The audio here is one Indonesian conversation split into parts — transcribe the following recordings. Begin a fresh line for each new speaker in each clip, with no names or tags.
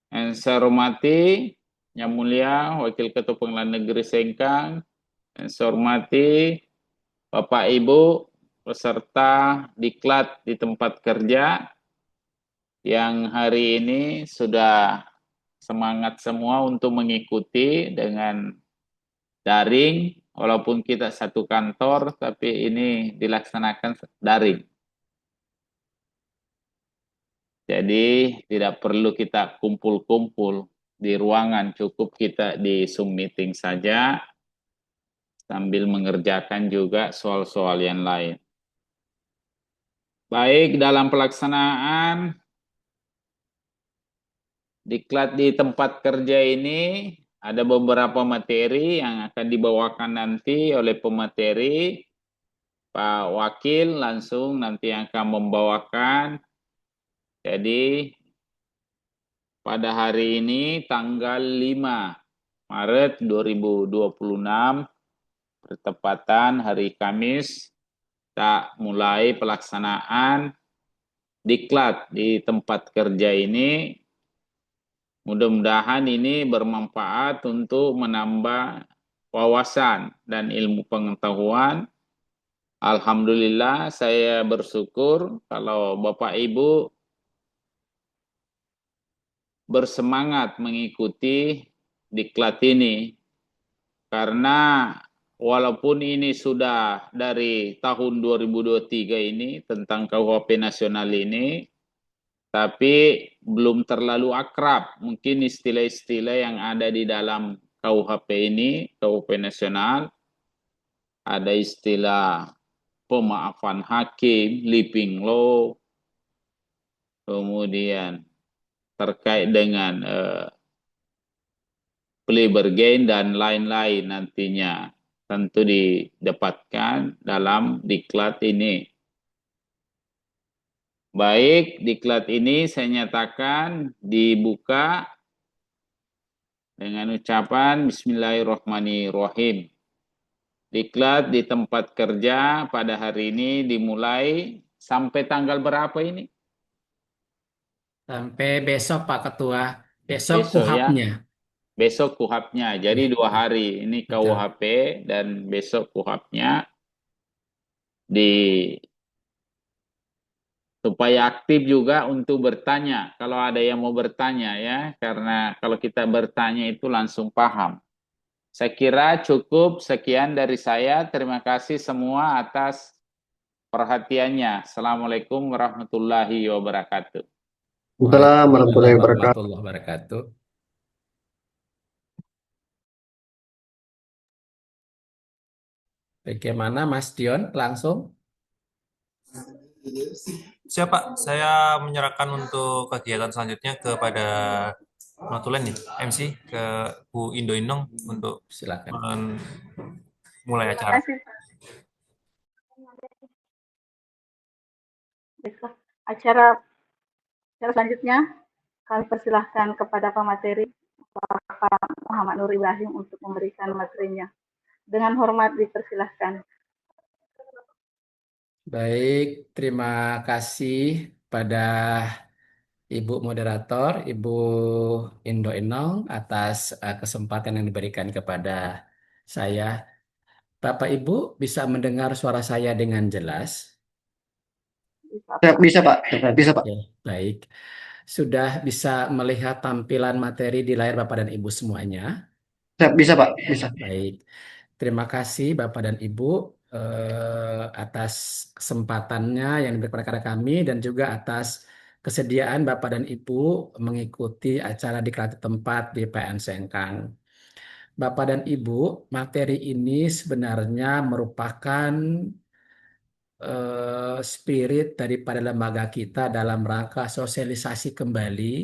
Yang saya hormati Yang Mulia Wakil Ketua Pengadilan Negeri Sengkang, yang saya hormati Bapak Ibu peserta diklat di tempat kerja yang hari ini sudah semangat semua untuk mengikuti dengan daring, walaupun kita satu kantor, tapi ini dilaksanakan daring. Jadi tidak perlu kita kumpul-kumpul di ruangan, cukup kita di Zoom meeting saja sambil mengerjakan juga soal-soal yang lain. Baik, dalam pelaksanaan diklat di tempat kerja ini ada beberapa materi yang akan dibawakan nanti oleh pemateri. Pak Wakil langsung nanti akan membawakan. Jadi pada hari ini tanggal 5 Maret 2026 bertepatan hari Kamis, kita mulai pelaksanaan diklat di tempat kerja ini. Mudah-mudahan ini bermanfaat untuk menambah wawasan dan ilmu pengetahuan. Alhamdulillah saya bersyukur kalau Bapak Ibu bersemangat mengikuti diklat ini. Karena walaupun ini sudah dari tahun 2023 ini tentang KUHP nasional ini, tapi belum terlalu akrab mungkin istilah-istilah yang ada di dalam KUHP ini, KUHP nasional. Ada istilah pemaafan hakim, living law, kemudian terkait dengan plea bargain dan lain-lain nantinya tentu didapatkan dalam diklat ini. Baik, diklat ini saya nyatakan dibuka dengan ucapan Bismillahirrahmanirrahim. Diklat di tempat kerja pada hari ini dimulai sampai tanggal berapa ini?
Sampai besok Pak Ketua, besok
Besok ya,
kuhapnya.
besok kuhapnya. Jadi 2 hari ini
Betul.
KUHP dan besok kuhapnya di supaya aktif juga untuk bertanya kalau ada yang mau bertanya ya, karena kalau kita bertanya itu langsung paham. Saya kira cukup sekian dari saya. Terima kasih semua atas perhatiannya. Assalamualaikum warahmatullahi wabarakatuh.
Assalamualaikum
Waalaikumsalam
warahmatullahi wabarakatuh.
warahmatullahi wabarakatuh. Bagaimana Mas Dion? Langsung?
Siap Pak, saya menyerahkan untuk kegiatan selanjutnya kepada Notulen nih, MC ke Bu Indo Indong untuk
Silakan.
mulai
Terima
acara.
kasih, Pak. Baiklah, acara selanjutnya kami persilahkan kepada pemateri Bapak Muhammad Nur Ibrahim untuk memberikan materinya. Dengan hormat dipersilahkan.
Baik, terima kasih pada Ibu Moderator, Ibu Indo Enong atas kesempatan yang diberikan kepada saya. Bapak Ibu bisa mendengar suara saya dengan jelas?
Bisa, Pak. Bisa, Pak.
Oke, baik. Sudah bisa melihat tampilan materi di layar Bapak dan Ibu semuanya?
Bisa, Pak. Bisa.
Baik. Terima kasih Bapak dan Ibu atas kesempatannya yang diberikan kepada kami dan juga atas kesediaan Bapak dan Ibu mengikuti acara di tempat di PN Sengkang. Bapak dan Ibu, materi ini sebenarnya merupakan spirit daripada lembaga kita dalam rangka sosialisasi kembali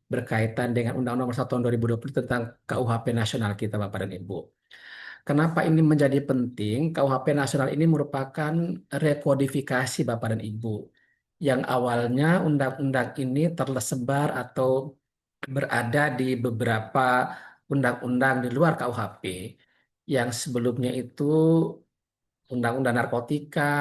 berkaitan dengan Undang-Undang Nomor 1 Tahun 2020 tentang KUHP nasional kita, Bapak dan Ibu. Kenapa ini menjadi penting? KUHP nasional ini merupakan rekodifikasi Bapak dan Ibu. Yang awalnya undang-undang ini tersebar atau berada di beberapa undang-undang di luar KUHP. Yang sebelumnya itu undang-undang narkotika,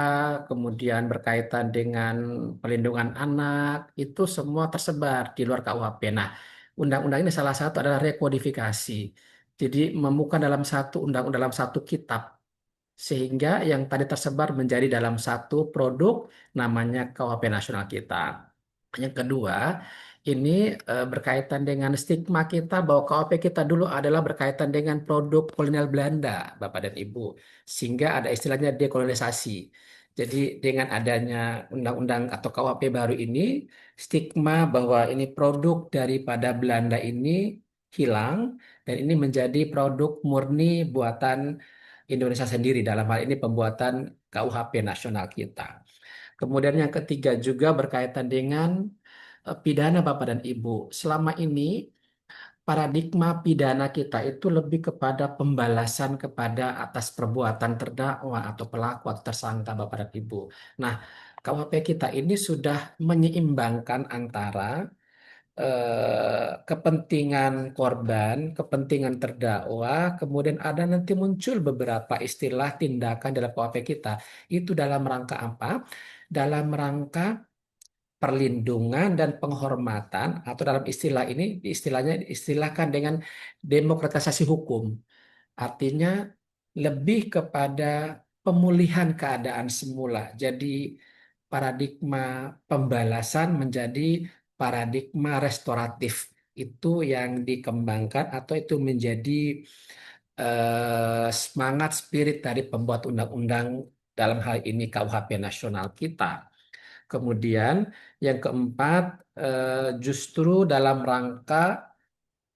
kemudian berkaitan dengan pelindungan anak, itu semua tersebar di luar KUHP. Nah, undang-undang ini salah satu adalah rekodifikasi. Jadi membuka dalam satu undang-undang dalam satu kitab sehingga yang tadi tersebar menjadi dalam satu produk namanya KUHP nasional kita. Yang kedua, ini berkaitan dengan stigma kita bahwa KUHP kita dulu adalah berkaitan dengan produk kolonial Belanda, Bapak dan Ibu, sehingga ada istilahnya dekolonisasi. Jadi dengan adanya undang-undang atau KUHP baru ini, stigma bahwa ini produk daripada Belanda ini hilang dan ini menjadi produk murni buatan Indonesia sendiri, dalam hal ini pembuatan KUHP nasional kita. Kemudian yang ketiga juga berkaitan dengan pidana Bapak dan Ibu. Selama ini paradigma pidana kita itu lebih kepada pembalasan kepada atas perbuatan terdakwa atau pelaku atau tersangka Bapak dan Ibu. Nah, KUHP kita ini sudah menyeimbangkan antara kepentingan korban, kepentingan terdakwa, kemudian ada nanti muncul beberapa istilah tindakan dalam KUHP kita. Itu dalam rangka apa? Dalam rangka perlindungan dan penghormatan atau dalam istilah ini istilahnya diistilahkan dengan demokratisasi hukum. Artinya lebih kepada pemulihan keadaan semula. Jadi paradigma pembalasan menjadi paradigma restoratif. Itu yang dikembangkan atau itu menjadi semangat spirit dari pembuat undang-undang dalam hal ini KUHP nasional kita. Kemudian yang keempat justru dalam rangka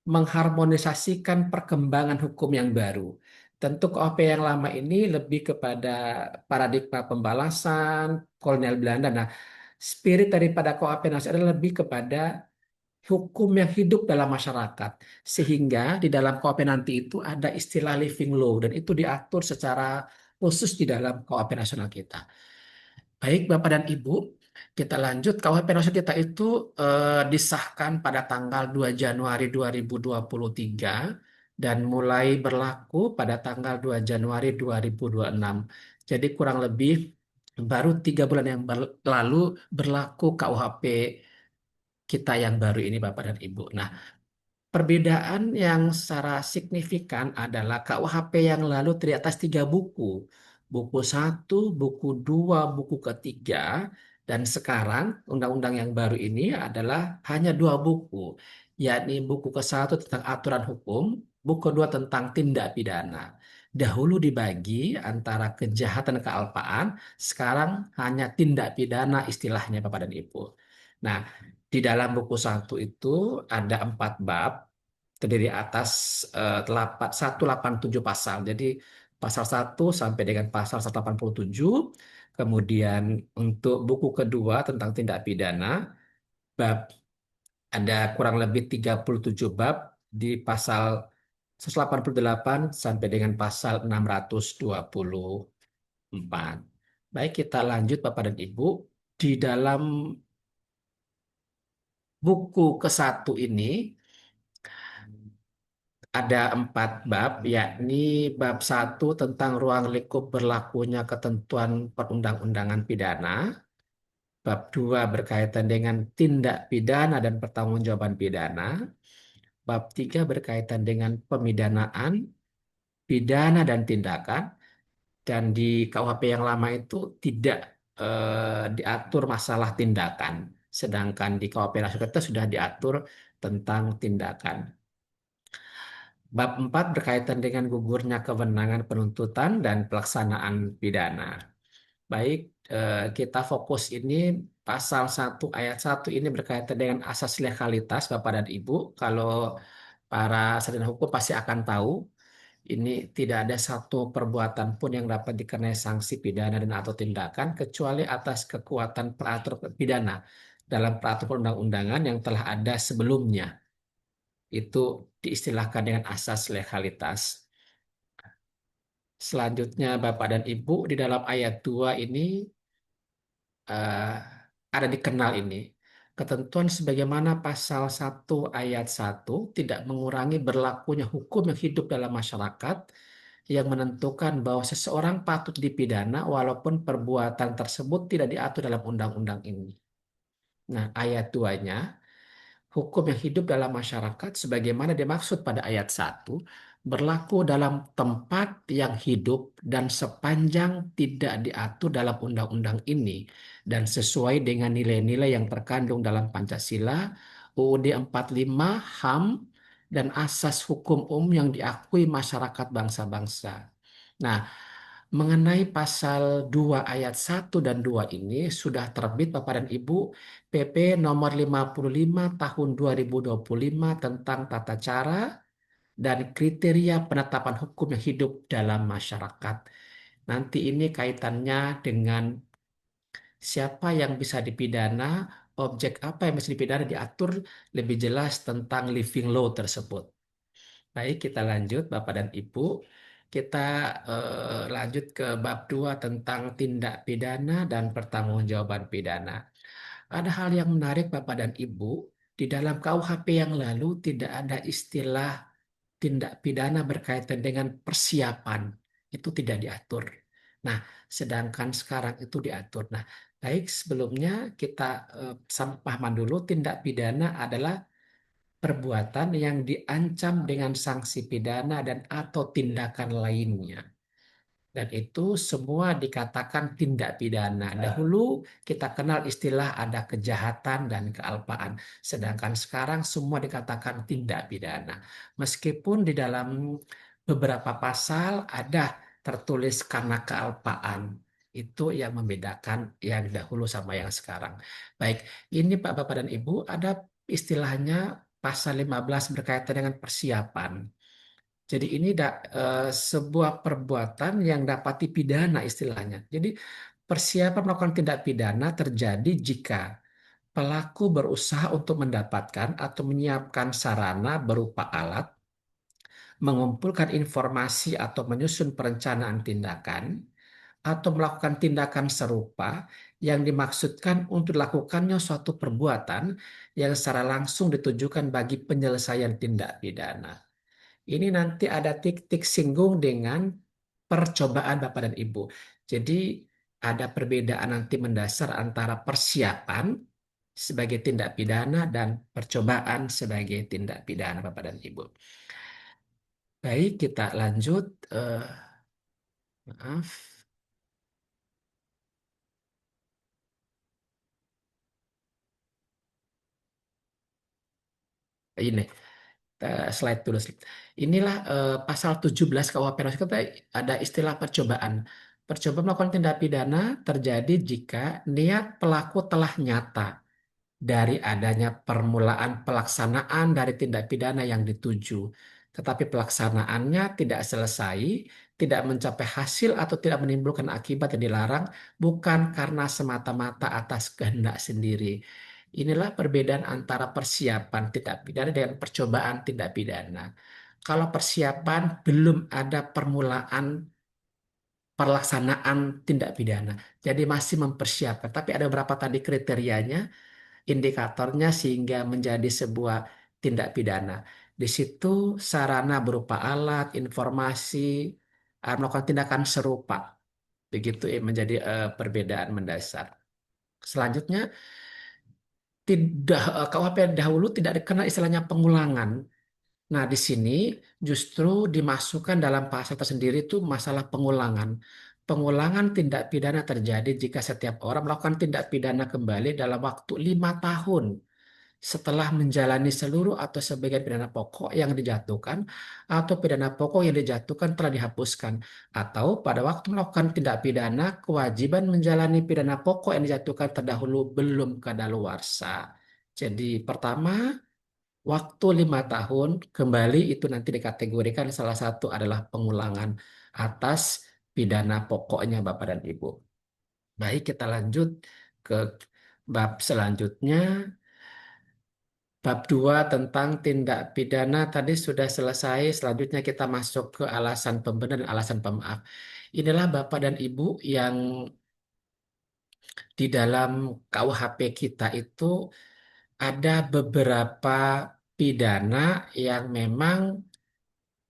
mengharmonisasikan perkembangan hukum yang baru. Tentu KUHP yang lama ini lebih kepada paradigma pembalasan, kolonial Belanda. Nah, spirit daripada KUHP nasional adalah lebih kepada hukum yang hidup dalam masyarakat. Sehingga di dalam KUHP nanti itu ada istilah living law dan itu diatur secara khusus di dalam KUHP nasional kita. Baik, Bapak dan Ibu, kita lanjut. KUHP nasional kita itu disahkan pada tanggal 2 Januari 2023 dan mulai berlaku pada tanggal 2 Januari 2026. Jadi kurang lebih baru 3 bulan yang lalu berlaku KUHP kita yang baru ini, Bapak dan Ibu. Nah, perbedaan yang secara signifikan adalah KUHP yang lalu terdiri atas 3 buku. Buku 1, buku 2, buku ketiga. Dan sekarang undang-undang yang baru ini adalah hanya 2 buku. Yakni buku ke-1 tentang aturan hukum, buku kedua tentang tindak pidana. Dahulu dibagi antara kejahatan dan kealpaan, sekarang hanya tindak pidana istilahnya Bapak dan Ibu. Nah, di dalam buku 1 itu ada 4 bab, terdiri atas 187 pasal. Jadi pasal 1 sampai dengan pasal 187. Kemudian untuk buku kedua tentang tindak pidana, bab ada kurang lebih 37 bab di pasal 188 sampai dengan pasal 624. Baik, kita lanjut Bapak dan Ibu. Di dalam buku ke-1 ini ada 4 bab, yakni bab 1 tentang ruang lingkup berlakunya ketentuan perundang-undangan pidana, bab 2 berkaitan dengan tindak pidana dan pertanggungjawaban pidana, bab 3 berkaitan dengan pemidanaan, pidana dan tindakan, dan di KUHP yang lama itu tidak diatur masalah tindakan, sedangkan di KUHP nasional kita sudah diatur tentang tindakan. Bab 4 berkaitan dengan gugurnya kewenangan penuntutan dan pelaksanaan pidana. Baik, kita fokus ini pasal 1 ayat 1 ini berkaitan dengan asas legalitas Bapak dan Ibu. Kalau para sarjana hukum pasti akan tahu, ini tidak ada satu perbuatan pun yang dapat dikenai sanksi pidana dan atau tindakan kecuali atas kekuatan peraturan pidana dalam peraturan perundang-undangan yang telah ada sebelumnya. Itu diistilahkan dengan asas legalitas. Selanjutnya Bapak dan Ibu di dalam ayat 2 ini ada dikenal ini. Ketentuan sebagaimana pasal 1 ayat 1 tidak mengurangi berlakunya hukum yang hidup dalam masyarakat yang menentukan bahwa seseorang patut dipidana walaupun perbuatan tersebut tidak diatur dalam undang-undang ini. Nah, ayat 2-nya, hukum yang hidup dalam masyarakat sebagaimana dimaksud pada ayat 1 berlaku dalam tempat yang hidup dan sepanjang tidak diatur dalam undang-undang ini dan sesuai dengan nilai-nilai yang terkandung dalam Pancasila, UUD 45, HAM, dan asas hukum umum yang diakui masyarakat bangsa-bangsa. Nah, mengenai pasal 2 ayat 1 dan 2 ini sudah terbit Bapak dan Ibu PP nomor 55 tahun 2025 tentang tata cara dan kriteria penetapan hukum yang hidup dalam masyarakat. Nanti ini kaitannya dengan siapa yang bisa dipidana, objek apa yang bisa dipidana diatur lebih jelas tentang living law tersebut. Baik, kita lanjut Bapak dan Ibu. Kita lanjut ke bab 2 tentang tindak pidana dan pertanggungjawaban pidana. Ada hal yang menarik Bapak dan Ibu, di dalam KUHP yang lalu tidak ada istilah tindak pidana berkaitan dengan persiapan. Itu tidak diatur. Nah, sedangkan sekarang itu diatur. Nah, baik sebelumnya kita pahaman dulu tindak pidana adalah perbuatan yang diancam dengan sanksi pidana dan atau tindakan lainnya. Dan itu semua dikatakan tindak pidana. Dahulu kita kenal istilah ada kejahatan dan kealpaan. Sedangkan sekarang semua dikatakan tindak pidana. Meskipun di dalam beberapa pasal ada tertulis karena kealpaan. Itu yang membedakan yang dahulu sama yang sekarang. Baik, ini Pak, Bapak, dan Ibu ada istilahnya pasal 15 berkaitan dengan persiapan. Jadi ini sebuah perbuatan yang dapat dipidana istilahnya. Jadi persiapan melakukan tindak pidana terjadi jika pelaku berusaha untuk mendapatkan atau menyiapkan sarana berupa alat, mengumpulkan informasi atau menyusun perencanaan tindakan, atau melakukan tindakan serupa yang dimaksudkan untuk dilakukannya suatu perbuatan yang secara langsung ditujukan bagi penyelesaian tindak pidana. Ini nanti ada titik singgung dengan percobaan Bapak dan Ibu. Jadi ada perbedaan nanti mendasar antara persiapan sebagai tindak pidana dan percobaan sebagai tindak pidana Bapak dan Ibu. Baik, kita lanjut. Maaf. Ini. Slide dulu. Inilah pasal 17 KUHP kita ada istilah percobaan. Percobaan melakukan tindak pidana terjadi jika niat pelaku telah nyata dari adanya permulaan pelaksanaan dari tindak pidana yang dituju, tetapi pelaksanaannya tidak selesai, tidak mencapai hasil atau tidak menimbulkan akibat yang dilarang, bukan karena semata-mata atas kehendak sendiri. Inilah perbedaan antara persiapan tindak pidana dengan percobaan tindak pidana. Kalau persiapan belum ada permulaan pelaksanaan tindak pidana, jadi masih mempersiapkan. Tapi ada beberapa tadi kriterianya, indikatornya sehingga menjadi sebuah tindak pidana. Di situ sarana berupa alat, informasi, melakukan tindakan serupa. Begitu menjadi perbedaan mendasar. Selanjutnya, tidak KUHP dahulu tidak dikenal istilahnya pengulangan. Nah, di sini justru dimasukkan dalam pasal tersendiri itu masalah pengulangan. Pengulangan tindak pidana terjadi jika setiap orang melakukan tindak pidana kembali dalam waktu 5 tahun setelah menjalani seluruh atau sebagian pidana pokok yang dijatuhkan atau pidana pokok yang dijatuhkan telah dihapuskan atau pada waktu melakukan tindak pidana kewajiban menjalani pidana pokok yang dijatuhkan terdahulu belum kadaluarsa. Jadi pertama waktu 5 tahun kembali itu nanti dikategorikan salah satu adalah pengulangan atas pidana pokoknya Bapak dan Ibu. Baik, kita lanjut ke bab selanjutnya. Bab 2 tentang tindak pidana tadi sudah selesai. Selanjutnya kita masuk ke alasan pembenar dan alasan pemaaf. Inilah Bapak dan Ibu yang di dalam KUHP kita itu ada beberapa pidana yang memang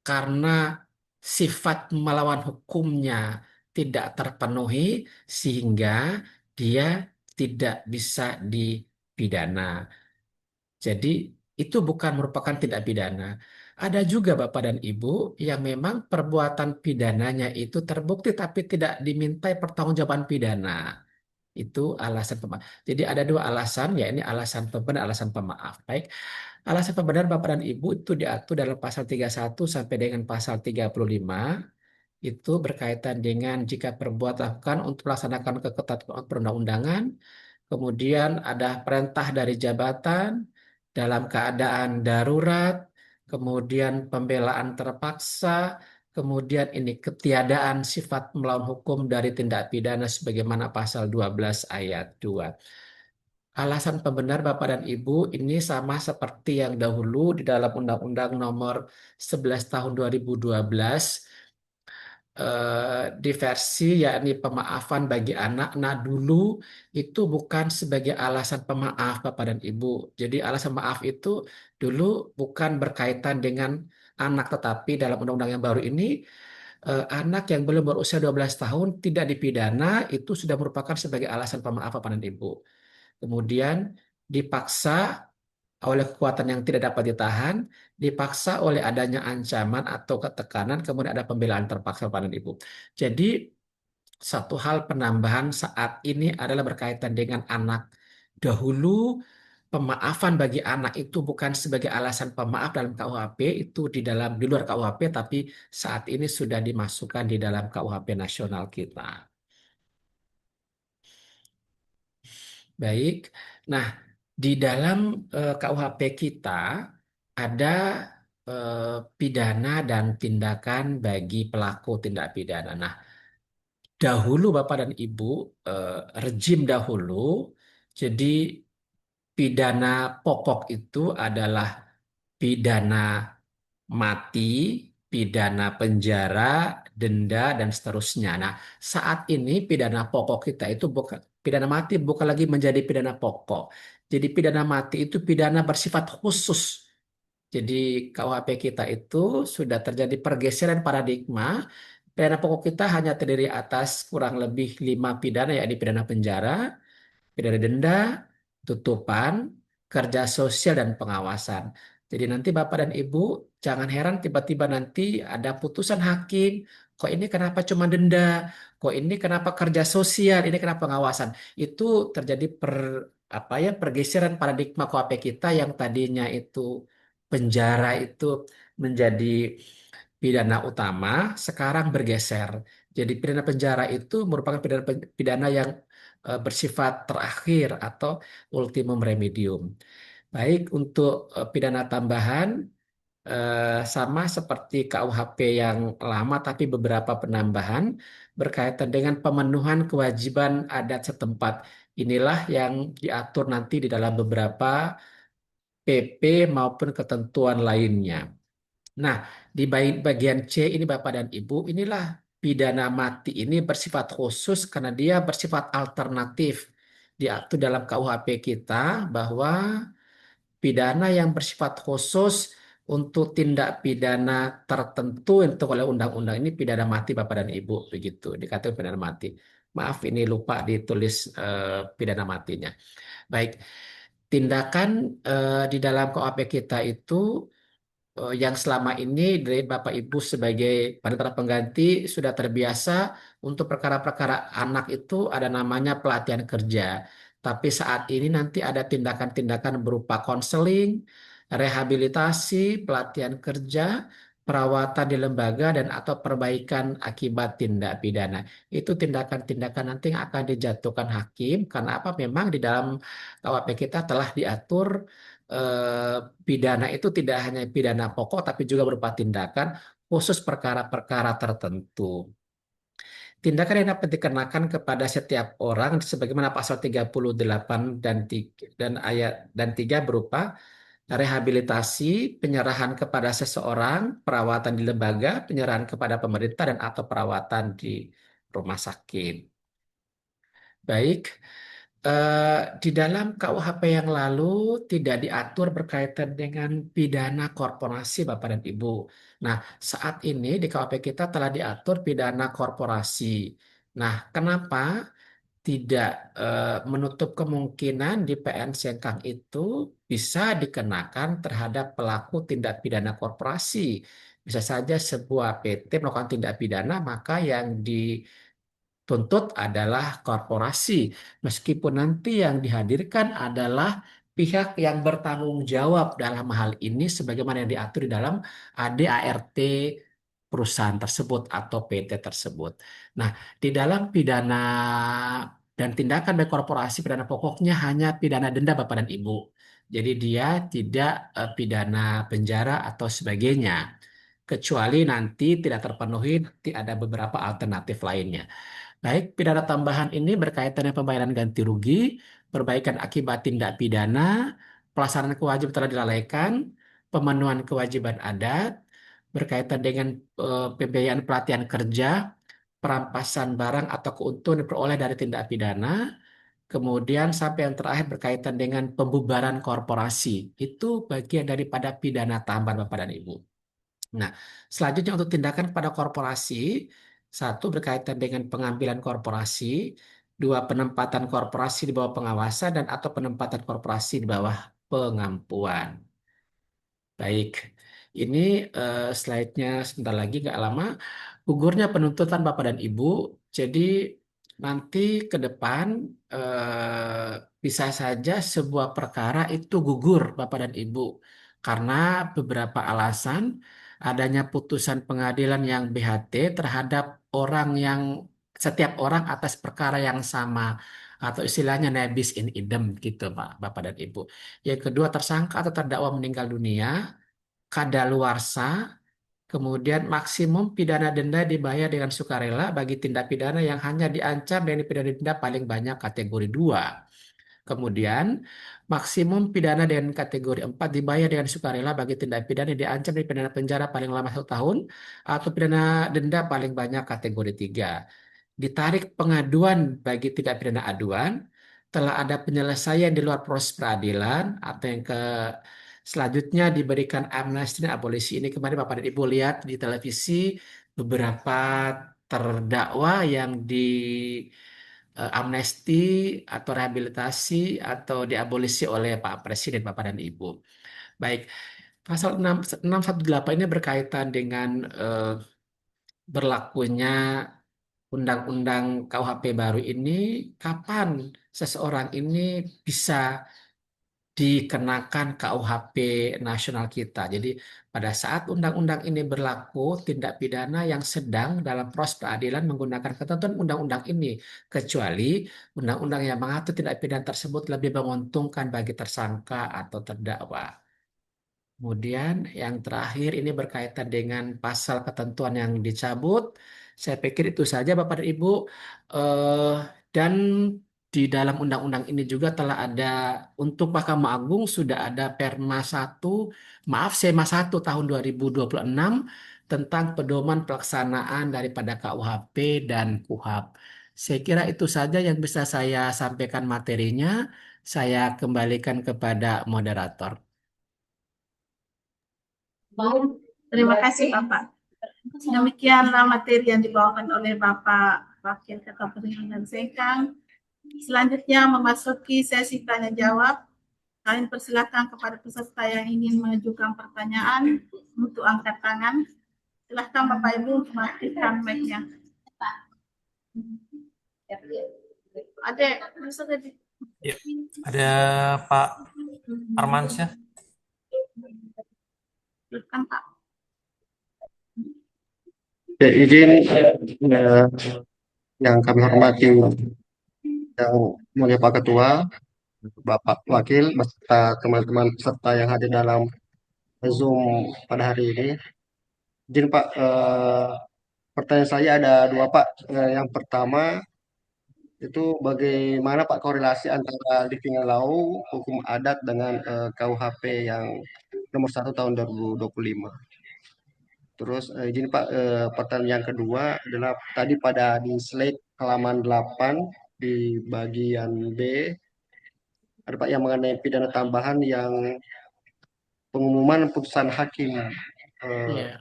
karena sifat melawan hukumnya tidak terpenuhi sehingga dia tidak bisa dipidana. Jadi itu bukan merupakan tindak pidana. Ada juga Bapak dan Ibu yang memang perbuatan pidananya itu terbukti tapi tidak dimintai pertanggungjawaban pidana. Itu alasan pemaaf. Jadi ada dua alasan, ya ini alasan pembenar, alasan pemaaf. Baik, alasan pembenar Bapak dan Ibu itu diatur dalam pasal 31 sampai dengan pasal 35. Itu berkaitan dengan jika perbuatan dilakukan untuk melaksanakan ketentuan perundang-undangan, kemudian ada perintah dari jabatan dalam keadaan darurat, kemudian pembelaan terpaksa, kemudian ini ketiadaan sifat melawan hukum dari tindak pidana sebagaimana pasal 12 ayat 2. Alasan pembenar Bapak dan Ibu ini sama seperti yang dahulu di dalam Undang-Undang Nomor 11 Tahun 2012, di versi yakni pemaafan bagi anak. Nah, dulu itu bukan sebagai alasan pemaaf Bapak dan Ibu. Jadi alasan maaf itu dulu bukan berkaitan dengan anak, tetapi dalam undang-undang yang baru ini anak yang belum berusia 12 tahun tidak dipidana itu sudah merupakan sebagai alasan pemaaf Bapak dan Ibu. Kemudian dipaksa oleh kekuatan yang tidak dapat ditahan, dipaksa oleh adanya ancaman atau ketekanan, kemudian ada pembelaan terpaksa pada ibu. Jadi satu hal penambahan saat ini adalah berkaitan dengan anak. Dahulu pemaafan bagi anak itu bukan sebagai alasan pemaaf dalam KUHP, itu di luar KUHP, tapi saat ini sudah dimasukkan di dalam KUHP nasional kita. Baik. Nah, di dalam KUHP kita ada pidana dan tindakan bagi pelaku tindak pidana. Nah, dahulu Bapak dan Ibu, rezim dahulu, jadi pidana pokok itu adalah pidana mati, pidana penjara, denda, dan seterusnya. Nah, saat ini pidana pokok kita itu bukan pidana mati, bukan lagi menjadi pidana pokok. Jadi pidana mati itu pidana bersifat khusus. Jadi KUHP kita itu sudah terjadi pergeseran paradigma. Pidana pokok kita hanya terdiri atas kurang lebih 5 pidana, yakni pidana penjara, pidana denda, tutupan, kerja sosial, dan pengawasan. Jadi nanti Bapak dan Ibu jangan heran tiba-tiba nanti ada putusan hakim, kok ini kenapa cuma denda, kok ini kenapa kerja sosial, ini kenapa pengawasan. Itu terjadi pergeseran paradigma KUHP kita yang tadinya itu penjara itu menjadi pidana utama, sekarang bergeser. Jadi pidana penjara itu merupakan pidana yang bersifat terakhir atau ultimum remedium. Baik, untuk pidana tambahan sama seperti KUHP yang lama, tapi beberapa penambahan berkaitan dengan pemenuhan kewajiban adat setempat. Inilah yang diatur nanti di dalam beberapa PP maupun ketentuan lainnya. Nah, di bagian C ini Bapak dan Ibu, inilah pidana mati ini bersifat khusus karena dia bersifat alternatif. Diatur dalam KUHP kita bahwa pidana yang bersifat khusus untuk tindak pidana tertentu untuk oleh undang-undang ini pidana mati Bapak dan Ibu, begitu dikatakan pidana mati. Maaf ini lupa ditulis pidana matinya. Baik, tindakan di dalam KUHP kita itu yang selama ini dari Bapak Ibu sebagai panitera pengganti sudah terbiasa untuk perkara-perkara anak itu ada namanya pelatihan kerja. Tapi saat ini nanti ada tindakan-tindakan berupa konseling, rehabilitasi, pelatihan kerja, perawatan di lembaga, dan atau perbaikan akibat tindak pidana. Itu tindakan-tindakan nanti yang akan dijatuhkan hakim karena apa? Memang di dalam KUHP kita telah diatur pidana itu tidak hanya pidana pokok tapi juga berupa tindakan khusus perkara-perkara tertentu. Tindakan yang dapat dikenakan kepada setiap orang sebagaimana pasal 38 dan ayat dan 3 berupa rehabilitasi, penyerahan kepada seseorang, perawatan di lembaga, penyerahan kepada pemerintah dan atau perawatan di rumah sakit. Baik, Di dalam KUHP yang lalu tidak diatur berkaitan dengan pidana korporasi, Bapak dan Ibu. Nah, saat ini di KUHP kita telah diatur pidana korporasi. Nah, kenapa tidak menutup kemungkinan di PN Sengkang itu bisa dikenakan terhadap pelaku tindak pidana korporasi? Bisa saja sebuah PT melakukan tindak pidana, maka yang tuntut adalah korporasi, meskipun nanti yang dihadirkan adalah pihak yang bertanggung jawab dalam hal ini sebagaimana yang diatur di dalam ADART perusahaan tersebut atau PT tersebut. Nah, di dalam pidana dan tindakan baik korporasi, pidana pokoknya hanya pidana denda Bapak dan Ibu. Jadi dia tidak pidana penjara atau sebagainya. Kecuali nanti tidak terpenuhi, nanti ada beberapa alternatif lainnya. Baik, pidana tambahan ini berkaitan dengan pembayaran ganti rugi, perbaikan akibat tindak pidana, pelaksanaan kewajiban telah dilalaikan, pemenuhan kewajiban adat, berkaitan dengan pembiayaan pelatihan kerja, perampasan barang atau keuntungan yang diperoleh dari tindak pidana, kemudian sampai yang terakhir berkaitan dengan pembubaran korporasi. Itu bagian daripada pidana tambahan Bapak dan Ibu. Nah, selanjutnya untuk tindakan pada korporasi, satu berkaitan dengan pengambilan korporasi, dua penempatan korporasi di bawah pengawasan dan atau penempatan korporasi di bawah pengampuan. Baik, ini slide-nya sebentar lagi nggak lama. Gugurnya penuntutan Bapak dan Ibu. Jadi nanti ke depan bisa saja sebuah perkara itu gugur Bapak dan Ibu karena beberapa alasan adanya putusan pengadilan yang BHT terhadap orang yang setiap orang atas perkara yang sama atau istilahnya nebis in idem gitu Pak, Bapak dan Ibu. Yang kedua tersangka atau terdakwa meninggal dunia, kadaluarsa, kemudian maksimum pidana denda dibayar dengan sukarela bagi tindak pidana yang hanya diancam dengan pidana denda paling banyak kategori 2. Kemudian maksimum pidana dengan kategori 4 dibayar dengan sukarela bagi tindak pidana yang diancam dengan pidana penjara paling lama 1 tahun atau pidana denda paling banyak kategori 3. Ditarik pengaduan bagi tindak pidana aduan, telah ada penyelesaian di luar proses peradilan, atau yang selanjutnya diberikan amnesti dan abolisi. Ini kemarin Bapak dan Ibu lihat di televisi beberapa terdakwa yang di amnesti atau rehabilitasi atau diabolisi oleh Pak Presiden, Bapak dan Ibu. Baik, pasal 618 ini berkaitan dengan berlakunya Undang-Undang KUHP baru ini, kapan seseorang ini bisa dikenakan KUHP nasional kita. Jadi pada saat undang-undang ini berlaku, tindak pidana yang sedang dalam proses peradilan menggunakan ketentuan undang-undang ini, kecuali undang-undang yang mengatur tindak pidana tersebut lebih menguntungkan bagi tersangka atau terdakwa. Kemudian yang terakhir ini berkaitan dengan pasal ketentuan yang dicabut. Saya pikir itu saja Bapak dan Ibu. Eh, dan di dalam undang-undang ini juga telah ada untuk Mahkamah Agung sudah ada Sema 1 tahun 2026 tentang pedoman pelaksanaan daripada KUHP dan KUHAP. Saya kira itu saja yang bisa saya sampaikan materinya. Saya kembalikan kepada moderator.
Terima kasih Bapak. Demikianlah materi yang dibawakan oleh Bapak Wakil Ketua Pengadilan Sengkang. Selanjutnya memasuki sesi tanya jawab. Kalian persilakan kepada peserta yang ingin mengajukan pertanyaan untuk angkat tangan. Silakan Bapak Ibu untuk mengaktifkan mic-nya.
Ya, ada Pak Armansyah.
Silakan Pak.
Ya, izin yang kami hormati yang mulia Pak Ketua, Bapak Wakil, beserta teman-teman peserta yang hadir dalam Zoom pada hari ini. Izin Pak, pertanyaan saya ada dua Pak. Yang pertama itu bagaimana Pak korelasi antara Living Law, hukum adat dengan KUHP yang nomor 1 tahun 2025. Terus izin Pak, pertanyaan yang kedua adalah tadi pada di slide halaman 8 di bagian B ada Pak yang mengenai pidana tambahan yang pengumuman putusan hakim.
Iya.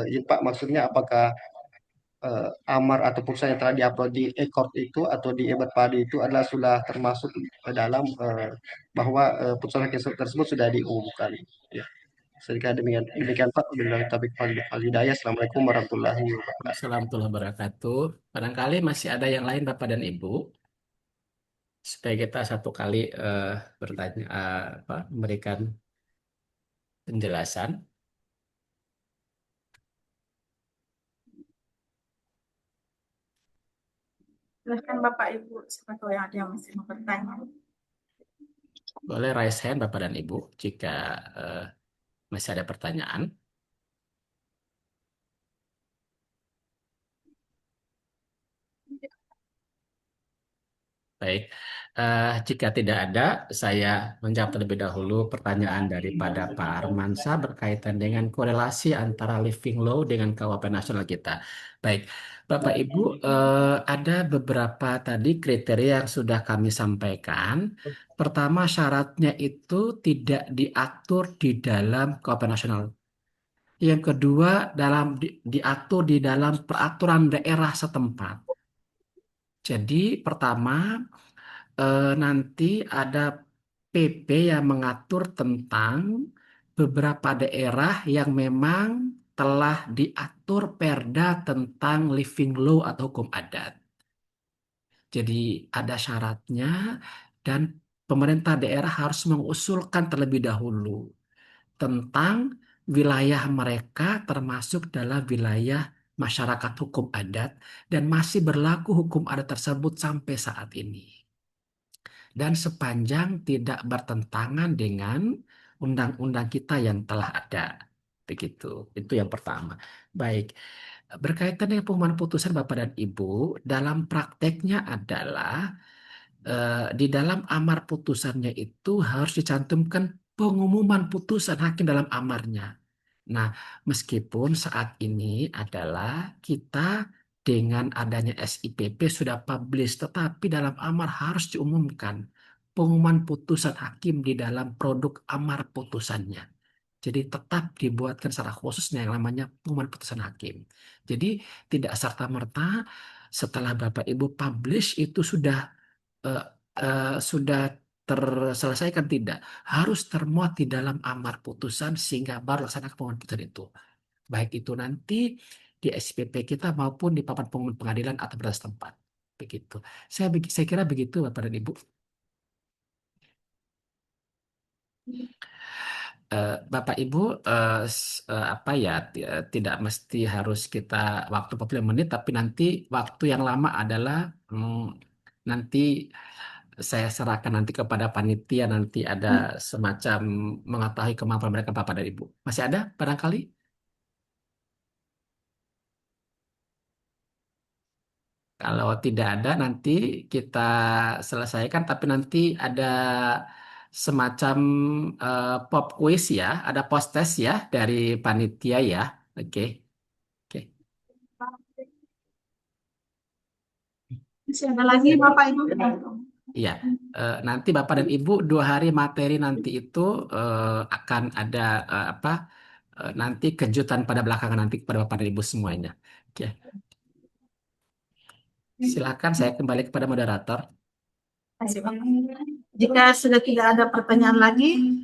Izin Pak, maksudnya apakah amar atau putusan yang telah diupload di e-court itu atau di e-berpadi itu adalah sudah termasuk dalam bahwa putusan hakim tersebut sudah diumumkan. Ya. Sedikit demikian Pak. Wabillahi taufiq wal hidayah. Assalamualaikum warahmatullahi wabarakatuh.
Assalamualaikum warahmatullahi wabarakatuh. Barangkali masih ada yang lain Bapak dan Ibu, supaya kita satu kali bertanya, memberikan penjelasan.
Silahkan Bapak Ibu, siapa tahu yang ada yang masih mau bertanya.
Boleh raise hand Bapak dan Ibu jika masih ada pertanyaan. Baik, jika tidak ada, saya menjawab terlebih dahulu pertanyaan daripada Pak Armansa berkaitan dengan korelasi antara living law dengan KUHP nasional kita. Baik, Bapak Ibu, ada beberapa tadi kriteria yang sudah kami sampaikan. Pertama, syaratnya itu tidak diatur di dalam KUHP nasional. Yang kedua, diatur di dalam peraturan daerah setempat. Jadi, pertama, nanti ada PP yang mengatur tentang beberapa daerah yang memang telah diatur perda tentang living law atau hukum adat. Jadi ada syaratnya dan pemerintah daerah harus mengusulkan terlebih dahulu tentang wilayah mereka termasuk dalam wilayah masyarakat hukum adat dan masih berlaku hukum adat tersebut sampai saat ini. Dan sepanjang tidak bertentangan dengan undang-undang kita yang telah ada. Begitu. Itu yang pertama. Baik. Berkaitan dengan pengumuman putusan Bapak dan Ibu, dalam prakteknya adalah di dalam amar putusannya itu harus dicantumkan pengumuman putusan hakim dalam amarnya. Nah, meskipun saat ini adalah kita dengan adanya SIPP sudah publish, tetapi dalam amar harus diumumkan pengumuman putusan hakim di dalam produk amar putusannya. Jadi tetap dibuatkan secara khususnya yang namanya pengumuman putusan hakim. Jadi tidak serta-merta setelah Bapak Ibu publish itu sudah terselesaikan, tidak. Harus termuat di dalam amar putusan sehingga baru laksanakan pengumuman putusan itu. Baik itu nanti di SPP kita maupun di papan pengumuman pengadilan atau pada tempat. Begitu. Saya kira begitu Bapak dan Ibu. Bapak Ibu, apa ya, tidak mesti harus kita waktu 45 menit, tapi nanti waktu yang lama adalah nanti saya serahkan nanti kepada panitia, nanti ada semacam mengetahui kemampuan mereka Bapak dan Ibu. Masih ada barangkali? Kalau tidak ada nanti kita selesaikan, tapi nanti ada semacam pop quiz ya, ada post test ya dari panitia ya. Oke. Oke.
Masih ada lagi Bapak Ibu?
Iya, nanti Bapak dan Ibu 2 hari materi nanti itu akan ada nanti kejutan pada belakangan nanti kepada Bapak dan Ibu semuanya. Oke. Silakan saya kembali kepada moderator.
Jika sudah tidak ada pertanyaan lagi,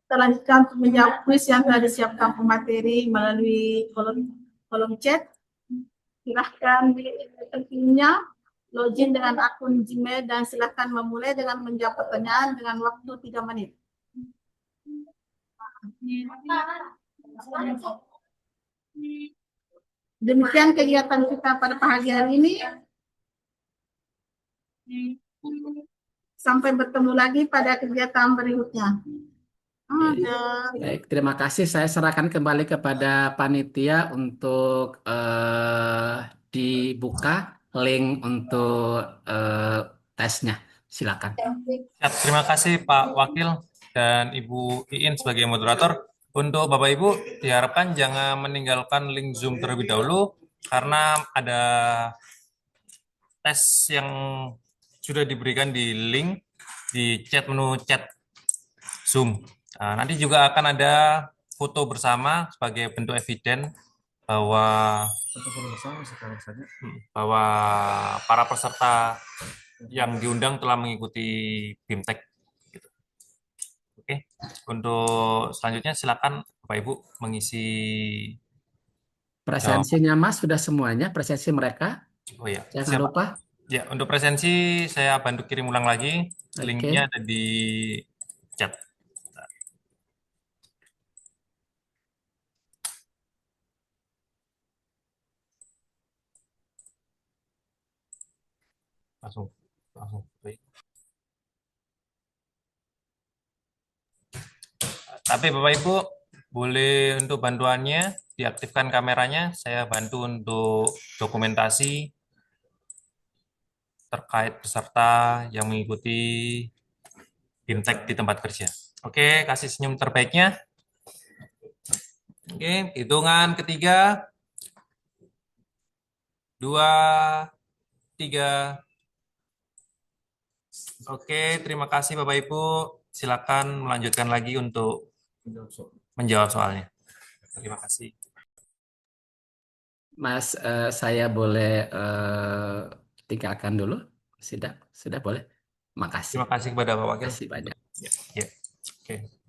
kita lanjutkan untuk menjawab kuis yang telah disiapkan pemateri melalui kolom chat. Silahkan terpilihnya, login dengan akun Gmail dan silahkan memulai dengan menjawab pertanyaan dengan waktu 3 menit. Demikian kegiatan kita pada pagi hari ini. Sampai bertemu lagi pada kegiatan berikutnya.
Baik, terima kasih. Saya serahkan kembali kepada panitia untuk dibuka link untuk tesnya. Silakan.
Siap, terima kasih Pak Wakil dan Ibu Iin sebagai moderator. Untuk Bapak Ibu diharapkan jangan meninggalkan link Zoom terlebih dahulu karena ada tes yang sudah diberikan di link di menu chat Zoom. Nanti juga akan ada foto bersama sebagai bentuk eviden bahwa para peserta yang diundang telah mengikuti BIMTEK. Gitu. Oke, untuk selanjutnya silakan Bapak Ibu mengisi.
Presensinya Mas sudah semuanya, presensi mereka.
Oh ya,
Jangan lupa.
Ya, untuk presensi saya bantu kirim ulang lagi. Linknya ada di chat. Langsung. Tapi Bapak Ibu boleh untuk bantuannya diaktifkan kameranya. Saya bantu untuk dokumentasi terkait peserta yang mengikuti BIMTEK di tempat kerja. Oke, kasih senyum terbaiknya. Oke, hitungan ketiga. 2, 3. Oke, terima kasih Bapak Ibu. Silakan melanjutkan lagi untuk menjawab soalnya. Terima kasih.
Mas, saya boleh tinggalkan dulu? Sudah boleh. Makasih.
Terima kasih kepada Pak Wakil.
Terima kasih banyak.
Ya. Oke.